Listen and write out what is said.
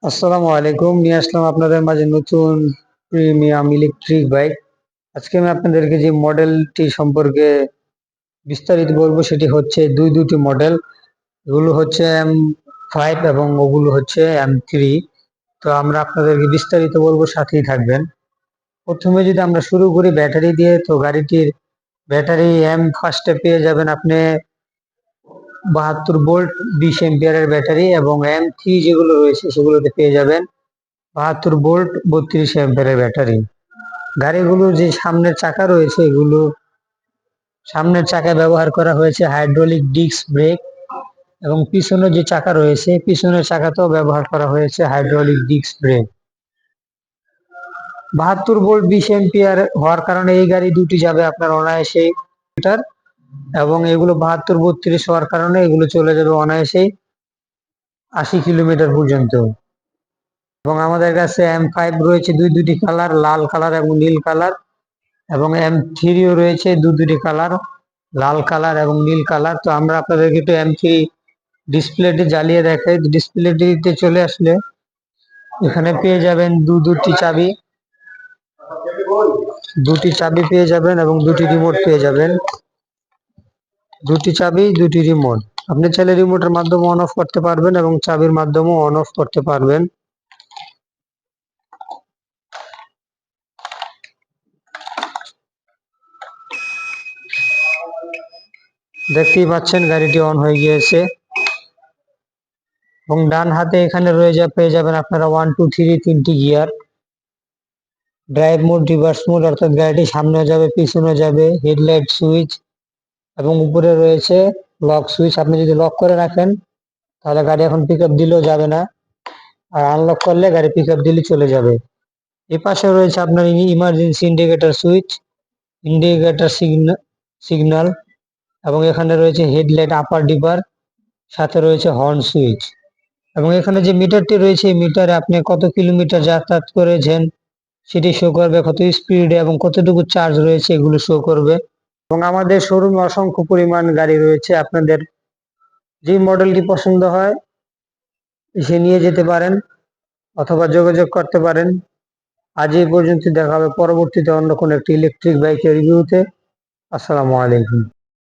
আসসালামু আলাইকুম, নিয়ে আসলাম আপনাদের মাঝে নতুন প্রিমিয়াম ইলেকট্রিক বাইক। আজকে আমি আপনাদেরকে যে মডেলটি সম্পর্কে বিস্তারিত বলবো সেটি হচ্ছে দুটি মডেল। এগুলো হচ্ছে M5 এবং ওগুলো হচ্ছে M3। তো আমরা আপনাদেরকে বিস্তারিত বলবো, সাথেই থাকবেন। প্রথমে যদি আমরা শুরু করি ব্যাটারি দিয়ে, তো গাড়িটির ব্যাটারি ফার্স্টে পেয়ে যাবেন আপনি 72 ভোল্ট 20 এম্পিয়ারের ব্যাটারি, এবং M3 যেগুলো রয়েছে সেগুলোতে পেয়ে যাবেন 72 ভোল্ট 32 এম্পিয়ারের ব্যাটারি। গাড়িগুলোর যে সামনের চাকা রয়েছে, এগুলো সামনের চাকায় ব্যবহার করা হয়েছে হাইড্রোলিক ডিস্ক ব্রেক, এবং পিছনের যে চাকা রয়েছে পিছনের চাকাতেও ব্যবহার করা হয়েছে hydraulic disc brake. 72 volt 20 ampere হওয়ার কারণে এই গাড়ি দুটি যাবে আপনার অনায়াসে মিটার, এবং এগুলো 72 32 হওয়ার কারণে এগুলো চলে যাবে অনায়াসেই 80 কিলোমিটার পর্যন্ত। এবং আমাদের কাছে M5 রয়েছে দুটি কালার, লাল কালার এবং নীল কালার, এবং M3ও রয়েছে দুটি কালার, লাল কালার এবং নীল কালার। তো আমরা আপনাদেরকে একটু M3 ডিসপ্লেটি জ্বালিয়ে দেখাই। ডিসপ্লেটিতে চলে আসলে এখানে পেয়ে যাবেন দুটি চাবি পেয়ে যাবেন, এবং দুটি রিমোট পেয়ে যাবেন। দুটি চাবি দুটি রিমোট, আপনি চাইলে রিমোটের মাধ্যমে অন অফ করতে পারবেন এবং চাবির মাধ্যমেও অন অফ করতে পারবেন। দেখতেই পাচ্ছেন গাড়িটি অন হয়ে গিয়েছে। এবং ডান হাতে এখানে পেয়ে যাবেন আপনারা 1 2 3 তিনটি gear, drive mode, reverse mode, অর্থাৎ গাড়িটি সামনে যাবে পিছনে যাবে, হেডলাইট সুইচ, এবং উপরে রয়েছে লক সুইচ। আপনি যদি লক করে রাখেন তাহলে গাড়ি এখন পিক আপ দিলেও যাবে না, আর আনলক করলে গাড়ি পিক আপ দিলে চলে যাবে। এ পাশে রয়েছে আপনার emergency indicator switch, indicator signal, এবং এখানে রয়েছে হেডলাইট আপার ডিপার, সাথে রয়েছে হর্ন সুইচ। এবং এখানে যে মিটারটি রয়েছে এই মিটারে আপনি কত কিলোমিটার যাতায়াত করেছেন সেটি শো করবে, কত স্পিডে এবং কতটুকু চার্জ রয়েছে এগুলো শো করবে। এবং আমাদের শোরুমে অসংখ্য পরিমাণ গাড়ি রয়েছে, আপনাদের যে মডেলটি পছন্দ হয় এসে নিয়ে যেতে পারেন অথবা যোগাযোগ করতে পারেন। আজ এই পর্যন্ত, দেখা হবে পরবর্তীতে অন্য কোনো একটি ইলেকট্রিক বাইকের রিভিউতে। আসসালামু আলাইকুম।